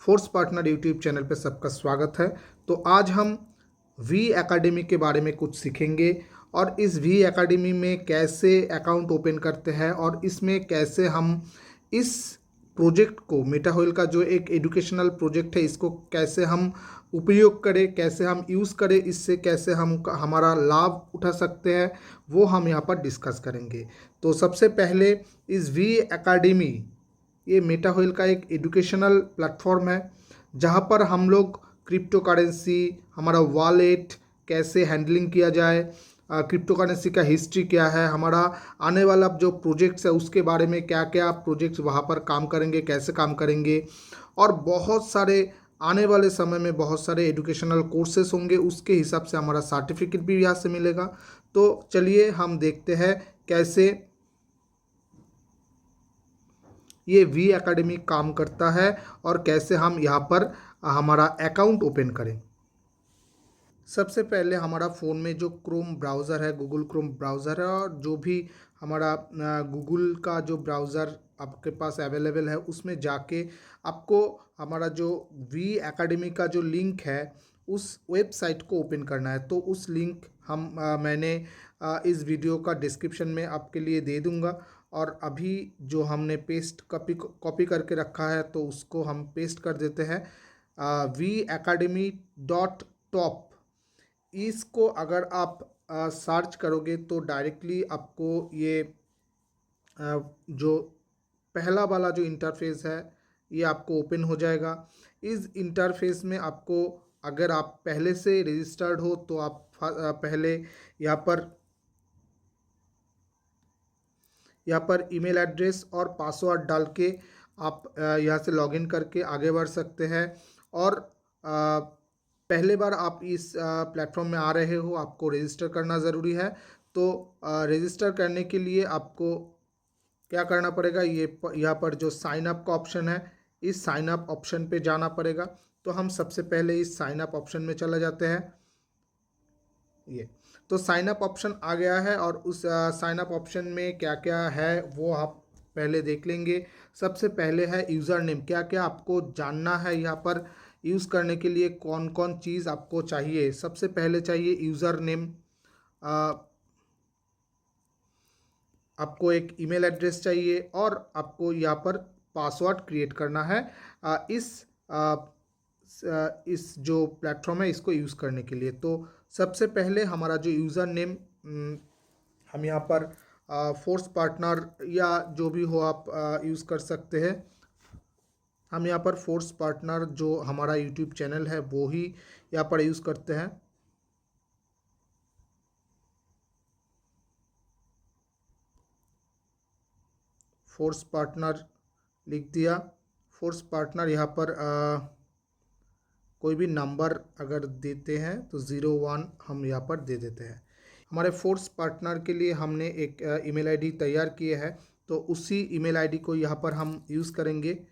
Force partner YouTube channel पे सबका स्वागत है। तो आज हम वी एकेडमी के बारे में कुछ सीखेंगे और इस वी एकेडमी में कैसे अकाउंट ओपन करते हैं और इसमें कैसे हम इस प्रोजेक्ट को मेटा होइल का जो एक एजुकेशनल प्रोजेक्ट है इसको कैसे हम उपयोग करें, कैसे हम यूज़ करें, इससे कैसे हम हमारा लाभ उठा सकते हैं वो हम यहाँ पर डिस्कस करेंगे। तो सबसे पहले इस वी एकेडमी ये मेटा होइल का एक एजुकेशनल प्लेटफॉर्म है जहाँ पर हम लोग क्रिप्टो करेंसी, हमारा वॉलेट कैसे हैंडलिंग किया जाए, क्रिप्टो करेंसी का हिस्ट्री क्या है, हमारा आने वाला जो प्रोजेक्ट्स है उसके बारे में क्या क्या प्रोजेक्ट्स वहाँ पर काम करेंगे, कैसे काम करेंगे, और बहुत सारे आने वाले समय में बहुत सारे एजुकेशनल कोर्सेस होंगे, उसके हिसाब से हमारा सर्टिफिकेट भी यहाँ से मिलेगा। तो चलिए हम देखते हैं कैसे ये वी एकेडमी काम करता है और कैसे हम यहाँ पर हमारा अकाउंट ओपन करें। सबसे पहले हमारा फ़ोन में जो क्रोम ब्राउज़र है, गूगल क्रोम ब्राउज़र है, और जो भी हमारा गूगल का जो ब्राउज़र आपके पास अवेलेबल है उसमें जाके आपको हमारा जो वी एकेडमी का जो लिंक है उस वेबसाइट को ओपन करना है। तो उस लिंक मैंने इस वीडियो का डिस्क्रिप्शन में आपके लिए दे दूंगा, और अभी जो हमने पेस्ट कॉपी करके रखा है तो उसको हम पेस्ट कर देते हैं। VAcademy.top इसको अगर आप सर्च करोगे तो डायरेक्टली आपको ये जो पहला वाला जो इंटरफेस है ये आपको ओपन हो जाएगा। इस इंटरफेस में आपको, अगर आप पहले से रजिस्टर्ड हो तो आप पहले यहाँ पर ईमेल एड्रेस और पासवर्ड डाल के आप यहाँ से लॉगिन करके आगे बढ़ सकते हैं। और पहले बार आप इस प्लेटफॉर्म में आ रहे हो, आपको रजिस्टर करना ज़रूरी है। तो रजिस्टर करने के लिए आपको क्या करना पड़ेगा, यहाँ पर जो साइन अप का ऑप्शन है इस साइन अप ऑप्शन पे जाना पड़ेगा। तो हम सबसे पहले इस साइन अप ऑप्शन में चले जाते हैं। ये तो साइन अप ऑप्शन आ गया है और उस साइन अप ऑप्शन में क्या क्या है वो आप पहले देख लेंगे। सबसे पहले है यूज़र नेम, क्या क्या आपको जानना है यहाँ पर यूज़ करने के लिए, कौन कौन चीज़ आपको चाहिए। सबसे पहले चाहिए यूज़र नेम, आपको एक ईमेल एड्रेस चाहिए और आपको यहाँ पर पासवर्ड क्रिएट करना है इस जो प्लेटफॉर्म है इसको यूज़ करने के लिए। तो सबसे पहले हमारा जो यूज़र नेम, हम यहाँ पर फोर्स पार्टनर या जो भी हो आप यूज़ कर सकते हैं। हम यहाँ पर फोर्स पार्टनर जो हमारा यूट्यूब चैनल है वो ही यहाँ पर यूज़ करते हैं। फोर्स पार्टनर लिख दिया। फोर्स पार्टनर यहाँ पर कोई भी नंबर अगर देते हैं तो 01 हम यहाँ पर दे देते हैं। हमारे फोर्स पार्टनर के लिए हमने एक ईमेल आईडी तैयार किए है, तो उसी ईमेल आईडी को यहाँ पर हम यूज़ करेंगे।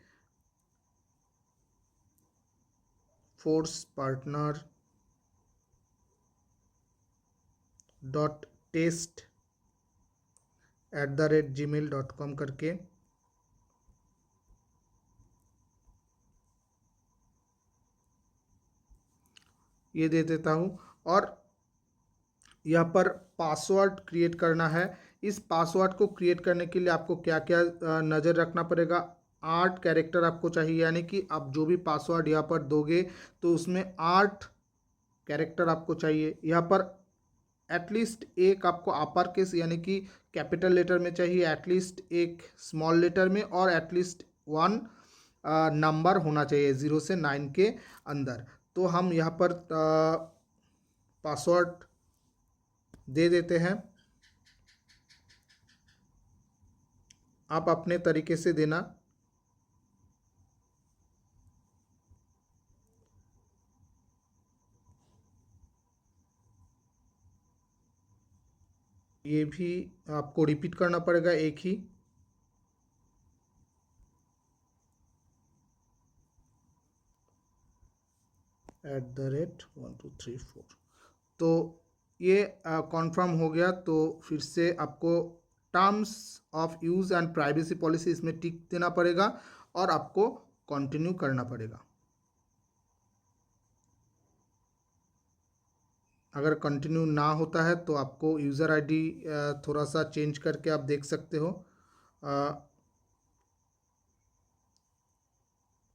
forcepartner.test@gmail.com करके ये दे देता हूँ। और यहाँ पर पासवर्ड क्रिएट करना है। इस पासवर्ड को क्रिएट करने के लिए आपको क्या क्या नज़र रखना पड़ेगा। 8 कैरेक्टर आपको चाहिए, यानी कि आप जो भी पासवर्ड यहाँ पर दोगे तो उसमें 8 कैरेक्टर आपको चाहिए। यहाँ पर एटलीस्ट एक आपको अपर केस यानी कि कैपिटल लेटर में चाहिए, एटलीस्ट एक स्मॉल लेटर में, और एटलीस्ट 1 नंबर होना चाहिए 0 से 9 के अंदर। तो हम यहाँ पर पासवर्ड दे देते हैं। आप अपने तरीके से देना। ये भी आपको रिपीट करना पड़ेगा एक ही। @1234। तो ये कॉन्फर्म हो गया। तो फिर से आपको terms of use and privacy policy इसमें टिक देना पड़ेगा और आपको कंटिन्यू करना पड़ेगा। अगर कंटिन्यू ना होता है तो आपको यूज़र आईडी थोड़ा सा चेंज करके आप देख सकते हो।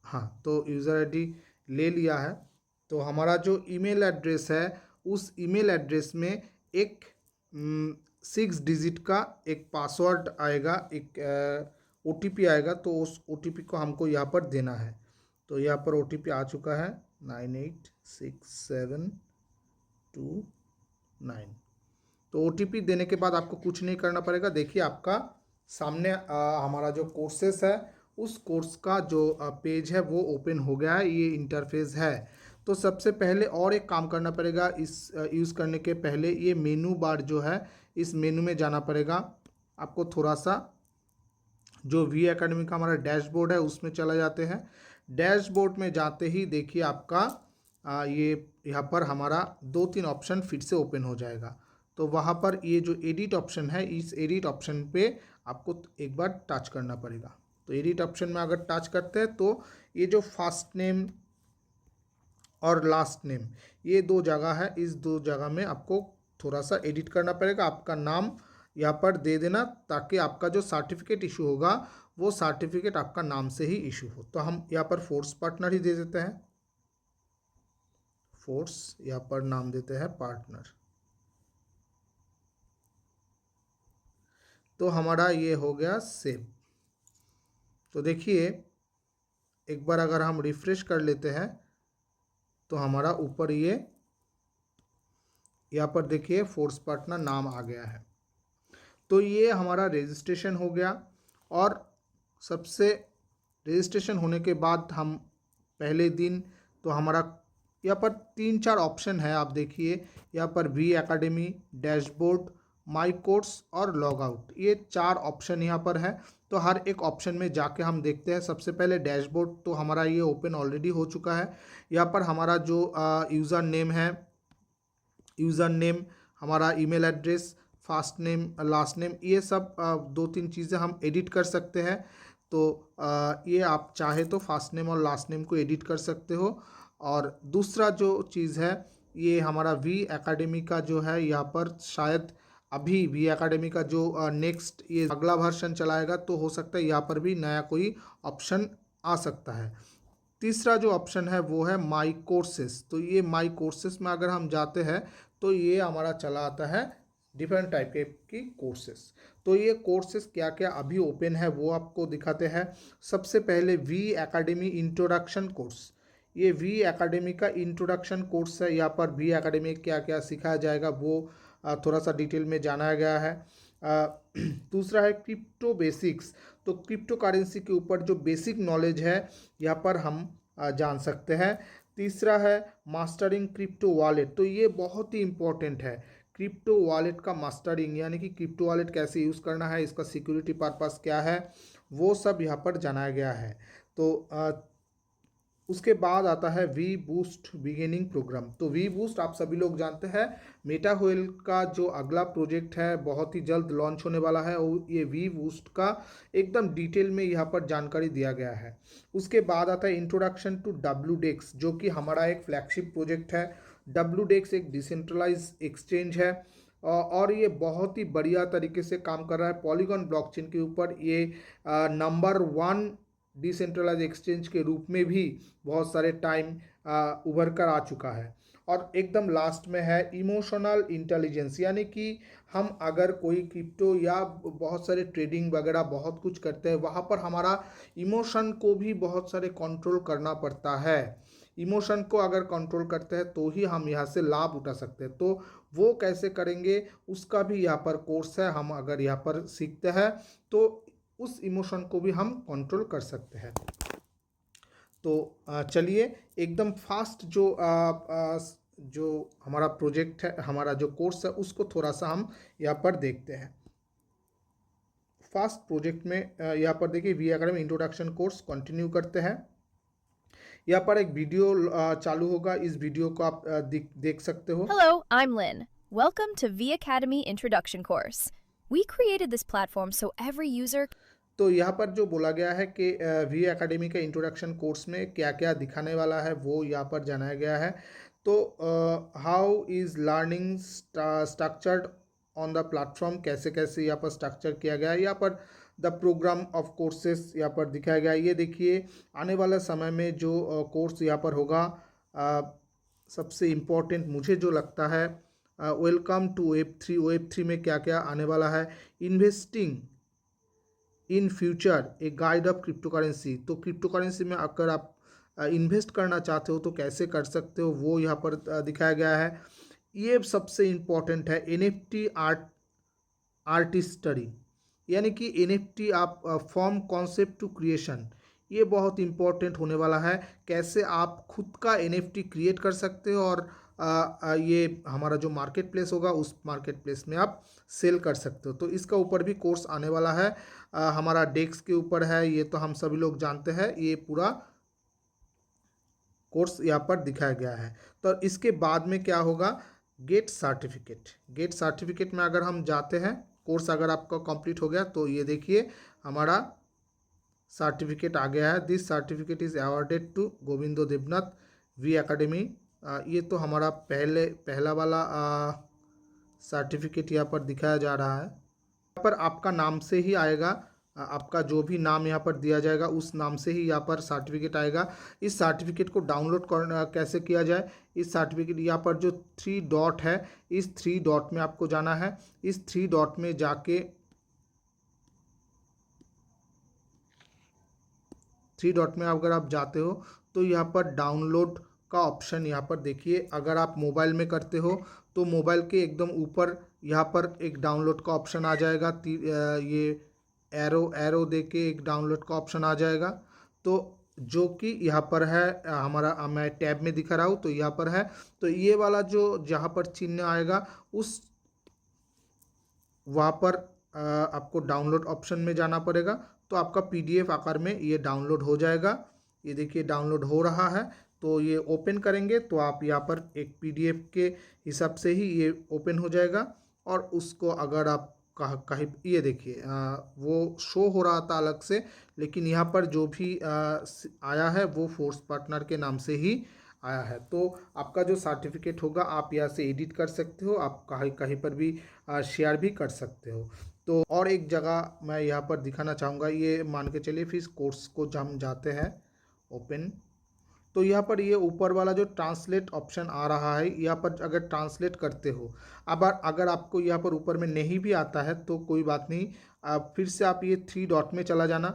हाँ, तो यूज़र आईडी ले लिया है। तो हमारा जो ईमेल एड्रेस है, उस ईमेल एड्रेस में एक 6 डिजिट का एक पासवर्ड आएगा, एक ओटीपी आएगा। तो उस ओटीपी को हमको यहाँ पर देना है। तो यहाँ पर ओटीपी आ चुका है 986729। तो ओटीपी देने के बाद आपको कुछ नहीं करना पड़ेगा। देखिए आपका सामने हमारा जो कोर्सेस है, उस कोर्स का जो पेज है वो ओपन हो गया है। ये इंटरफेस है। तो सबसे पहले और एक काम करना पड़ेगा। इस यूज़ करने के पहले ये मेनू बार जो है, इस मेनू में जाना पड़ेगा आपको। थोड़ा सा जो वी एकेडमी का हमारा डैशबोर्ड है उसमें चला जाते हैं। डैशबोर्ड में जाते ही देखिए आपका ये यहाँ पर हमारा 2-3 ऑप्शन फिर से ओपन हो जाएगा। तो वहाँ पर ये जो एडिट ऑप्शन है, इस एडिट ऑप्शन पे आपको एक बार टच करना पड़ेगा। तो एडिट ऑप्शन में अगर टच करते हैं तो ये जो फर्स्ट नेम और लास्ट नेम, ये 2 जगह है। इस 2 जगह में आपको थोड़ा सा एडिट करना पड़ेगा। आपका नाम यहाँ पर दे देना, ताकि आपका जो सर्टिफिकेट इशू होगा वो सर्टिफिकेट आपका नाम से ही इशू हो। तो हम यहाँ पर फोर्स पार्टनर ही दे देते हैं। फोर्स यहाँ पर नाम देते हैं पार्टनर। तो हमारा ये हो गया सेव। तो देखिए एक बार अगर हम रिफ्रेश कर लेते हैं तो हमारा ऊपर ये यहाँ पर देखिए फोर्स पार्टनर नाम आ गया है। तो ये हमारा रजिस्ट्रेशन हो गया। और सबसे रजिस्ट्रेशन होने के बाद हम पहले दिन तो हमारा यहाँ पर 3-4 ऑप्शन है। आप देखिए यहाँ पर V academy, dashboard, my course और लॉग आउट, ये 4 ऑप्शन यहाँ पर है। तो हर एक ऑप्शन में जाके हम देखते हैं। सबसे पहले डैशबोर्ड, तो हमारा ये ओपन ऑलरेडी हो चुका है। यहाँ पर हमारा जो यूज़र नेम है, यूज़र नेम, हमारा email address, fast name, last name, ये सब 2-3 चीज़ें हम एडिट कर सकते हैं। तो ये आप चाहे तो फास्ट नेम और लास्ट नेम को एडिट कर सकते हो। और दूसरा जो चीज़ है, ये हमारा वी एकेडमी का जो है, यहाँ पर शायद अभी वी एकेडमी का जो नेक्स्ट ये अगला वर्जन चलाएगा, तो हो सकता है यहाँ पर भी नया कोई ऑप्शन आ सकता है। तीसरा जो ऑप्शन है वो है माई कोर्सेस। तो ये माई कोर्सेस में अगर हम जाते हैं तो ये हमारा चला आता है डिफरेंट टाइप के की कोर्सेस। तो ये कोर्सेस क्या क्या अभी ओपन है वो आपको दिखाते हैं। सबसे पहले वी एकेडमी इंट्रोडक्शन कोर्स। ये वी एकेडमी का इंट्रोडक्शन कोर्स है। यहाँ पर वी एकेडमी क्या क्या सिखाया जाएगा वो थोड़ा सा डिटेल में जाना गया है। दूसरा है क्रिप्टो बेसिक्स। तो क्रिप्टो करेंसी के ऊपर जो बेसिक नॉलेज है यहाँ पर हम जान सकते हैं। तीसरा है मास्टरिंग क्रिप्टो वॉलेट। तो ये बहुत ही इम्पोर्टेंट है, क्रिप्टो वॉलेट का मास्टरिंग, यानी कि क्रिप्टो वॉलेट कैसे यूज़ करना है, इसका सिक्योरिटी पर्पस क्या है, वो सब यहाँ पर जाना गया है। तो उसके बाद आता है वी बूस्ट बिगिनिंग प्रोग्राम। तो वी बूस्ट आप सभी लोग जानते हैं, मेटा होल का जो अगला प्रोजेक्ट है बहुत ही जल्द लॉन्च होने वाला है। और ये वी बूस्ट का एकदम डिटेल में यहाँ पर जानकारी दिया गया है। उसके बाद आता है इंट्रोडक्शन टू WDEX, जो कि हमारा एक फ्लैगशिप प्रोजेक्ट है। WDEX एक डिसेंट्रलाइज एक्सचेंज है और ये बहुत ही बढ़िया तरीके से काम कर रहा है पॉलीगॉन ब्लॉकचेन के ऊपर। ये नंबर 1 डिसेंट्रलाइज एक्सचेंज के रूप में भी बहुत सारे टाइम उभर कर आ चुका है। और एकदम लास्ट में है इमोशनल इंटेलिजेंस, यानी कि हम अगर कोई क्रिप्टो या बहुत सारे ट्रेडिंग वगैरह बहुत कुछ करते हैं, वहाँ पर हमारा इमोशन को भी बहुत सारे कंट्रोल करना पड़ता है। इमोशन को अगर कंट्रोल करते हैं तो ही हम यहाँ से लाभ उठा सकते हैं। तो वो कैसे करेंगे उसका भी यहाँ पर कोर्स है। हम अगर यहाँ पर सीखते हैं तो उस इमोशन को भी हम कंट्रोल कर सकते हैं। तो चलिए एकदम फास्ट जो हमारा प्रोजेक्ट है, हमारा जो कोर्स है, उसको थोड़ा सा हम यहाँ पर देखते हैं। फास्ट प्रोजेक्ट में यहाँ पर देखिए V academy introduction course continue करते हैं। यहाँ पर एक वीडियो चालू होगा, इस वीडियो को आप देख सकते हो। Hello, I'm Lynn. Welcome to V Academy Introduction course. We created this platform so every user. तो यहाँ पर जो बोला गया है कि वी एकेडमी के इंट्रोडक्शन कोर्स में क्या क्या दिखाने वाला है वो यहाँ पर जाना गया है। तो how is learning structured on the platform, कैसे कैसे यहाँ पर स्ट्रक्चर किया गया है। यहाँ पर द प्रोग्राम ऑफ कोर्सेस यहाँ पर दिखाया गया है। ये देखिए आने वाला समय में जो कोर्स यहाँ पर होगा, सबसे इम्पोर्टेंट मुझे जो लगता है, वेलकम टू वेब3। वेब3 में क्या क्या आने वाला है, investing in future a guide of crypto currency. तो क्रिप्टो करेंसी में अगर आप इन्वेस्ट करना चाहते हो तो कैसे कर सकते हो, वो यहाँ पर दिखाया गया है। ये सबसे इम्पॉर्टेंट है, NFT आर्टिस्टरी, यानी कि NFT आप फॉर्म कॉन्सेप्ट टू क्रिएशन, ये बहुत इम्पॉर्टेंट होने वाला है। कैसे आप खुद का NFT क्रिएट कर सकते हो और ये हमारा जो मार्केट प्लेस होगा उस मार्केट प्लेस में आप सेल कर सकते हो। तो इसका ऊपर भी कोर्स आने वाला है। हमारा डेक्स के ऊपर है, ये तो हम सभी लोग जानते हैं। ये पूरा कोर्स यहाँ पर दिखाया गया है। तो इसके बाद में क्या होगा, गेट सर्टिफिकेट। गेट सर्टिफिकेट में अगर हम जाते हैं, कोर्स अगर आपका कंप्लीट हो गया तो ये देखिए हमारा सर्टिफिकेट आ गया है। This certificate is awarded to Govindo Devnath V academy. ये तो हमारा पहला वाला सर्टिफिकेट यहाँ पर दिखाया जा रहा है। यहाँ पर आपका नाम से ही आएगा, आपका जो भी नाम यहाँ पर दिया जाएगा उस नाम से ही यहाँ पर सर्टिफिकेट आएगा। इस सर्टिफिकेट को डाउनलोड करना कैसे किया जाए, इस सर्टिफिकेट यहाँ पर जो 3 डॉट है, इस 3 डॉट में आपको जाना है। इस 3 डॉट में जाके 3 डॉट में अगर आप जाते हो तो यहाँ पर डाउनलोड का ऑप्शन यहाँ पर देखिए। अगर आप मोबाइल में करते हो तो मोबाइल के एकदम ऊपर यहाँ पर एक डाउनलोड का ऑप्शन आ जाएगा। ये एरो दे के एक डाउनलोड का ऑप्शन आ जाएगा। तो जो कि यहाँ पर है हमारा, मैं टैब में दिखा रहा हूँ तो यहाँ पर है। तो ये वाला जो जहाँ पर चिन्ह आएगा उस वहाँ पर आपको डाउनलोड ऑप्शन में जाना पड़ेगा। तो आपका PDF आकार में ये डाउनलोड हो जाएगा। ये देखिए डाउनलोड हो रहा है। तो ये ओपन करेंगे तो आप यहाँ पर एक PDF के हिसाब से ही ये ओपन हो जाएगा। और उसको अगर आप कहीं, ये देखिए वो शो हो रहा था अलग से, लेकिन यहाँ पर जो भी आया है वो फोर्स पार्टनर के नाम से ही आया है। तो आपका जो सर्टिफिकेट होगा आप यहाँ से एडिट कर सकते हो, आप कहीं कहीं पर भी शेयर भी कर सकते हो। तो और एक जगह मैं यहाँ पर दिखाना चाहूँगा, ये मान के चलिए फिर कोर्स को हम जाते हैं ओपन। तो यहाँ पर ये ऊपर वाला जो ट्रांसलेट ऑप्शन आ रहा है, यहाँ पर अगर ट्रांसलेट करते हो, अब अगर आपको यहाँ पर ऊपर में नहीं भी आता है तो कोई बात नहीं, फिर से आप ये 3 डॉट में चला जाना,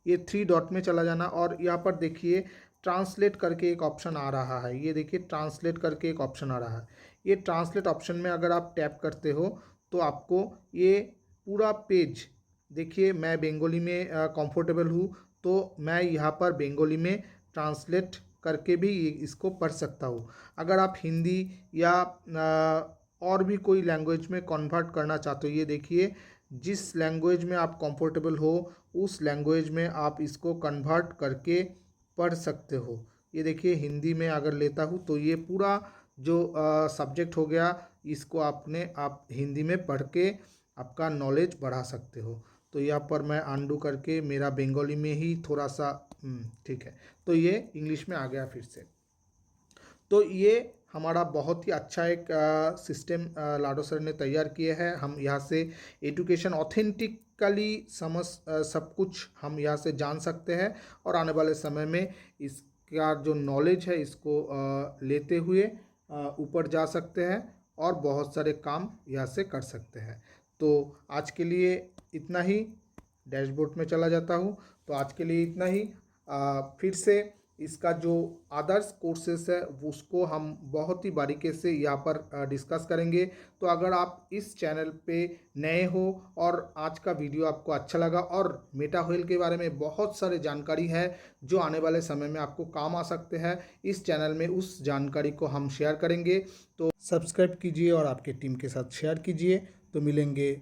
ये 3 डॉट में चला जाना और यहाँ पर देखिए ट्रांसलेट करके एक ऑप्शन आ रहा है। ये देखिए ट्रांसलेट करके एक ऑप्शन आ रहा है। ये ट्रांसलेट ऑप्शन में अगर आप टैप करते हो तो आपको ये पूरा पेज देखिए। मैं बंगाली में कंफर्टेबल हूँ तो मैं यहाँ पर बंगाली में ट्रांसलेट करके भी इसको पढ़ सकता हूँ। अगर आप हिंदी या और भी कोई लैंग्वेज में कन्वर्ट करना चाहते हो, ये देखिए जिस लैंग्वेज में आप कंफर्टेबल हो उस लैंग्वेज में आप इसको कन्वर्ट करके पढ़ सकते हो। ये देखिए हिंदी में अगर लेता हूँ तो ये पूरा जो सब्जेक्ट हो गया, इसको आप हिंदी में पढ़ के आपका नॉलेज बढ़ा सकते हो। तो यहाँ पर मैं अनडू करके मेरा बंगाली में ही थोड़ा सा ठीक है, तो ये इंग्लिश में आ गया फिर से। तो ये हमारा बहुत ही अच्छा एक सिस्टम लाडो सर ने तैयार किए हैं। हम यहाँ से एजुकेशन ऑथेंटिकली सब कुछ हम यहाँ से जान सकते हैं और आने वाले समय में इसका जो नॉलेज है इसको लेते हुए ऊपर जा सकते हैं और बहुत सारे काम यहाँ से कर सकते हैं। तो आज के लिए इतना ही, डैशबोर्ड में चला जाता हूँ। तो आज के लिए इतना ही। फिर से इसका जो अदर्स कोर्सेस है उसको हम बहुत ही बारीकी से यहाँ पर डिस्कस करेंगे। तो अगर आप इस चैनल पे नए हो और आज का वीडियो आपको अच्छा लगा और मेटा व्हेल के बारे में बहुत सारे जानकारी है जो आने वाले समय में आपको काम आ सकते हैं, इस चैनल में उस जानकारी को हम शेयर करेंगे। तो सब्सक्राइब कीजिए और आपके टीम के साथ शेयर कीजिए। तो मिलेंगे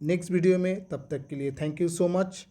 नेक्स्ट वीडियो में, तब तक के लिए थैंक यू सो मच।